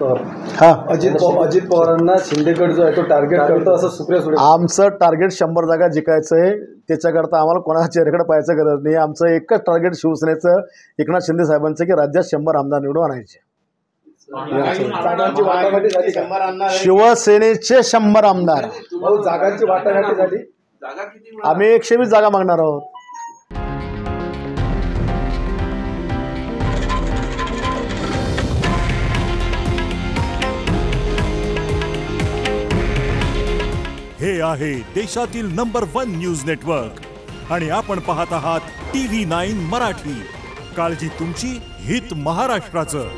पवार हां अजित पवारांना शिंदेगड जो आहे तो टार्गेट करतो असं सुप्रिया सुळे. आमचं टार्गेट 100 जागा जिंकायचं आहे. त्याच्याकरता आम्हाला कोणाच्या चेहऱ्याकडे पाहायचं गरज नाही. आमचं एकच टार्गेट शिवसेनेचं, एकनाथ शिंदे साहेबांचं, की राज्यात 100 आमदार निवडून आणायचे. जागांची वाटाघाटी झाली का? शिवसेनेचे 100 आमदार. जागांची वाटाघाटी झाली. आम्ही 120 जागा मागणार आहोत. हे आहे देशातील नंबर 1 न्यूज नेटवर्क आणि आपण पाहत आहात TV9 मराठी. काळजी तुमची, हित महाराष्ट्राचं.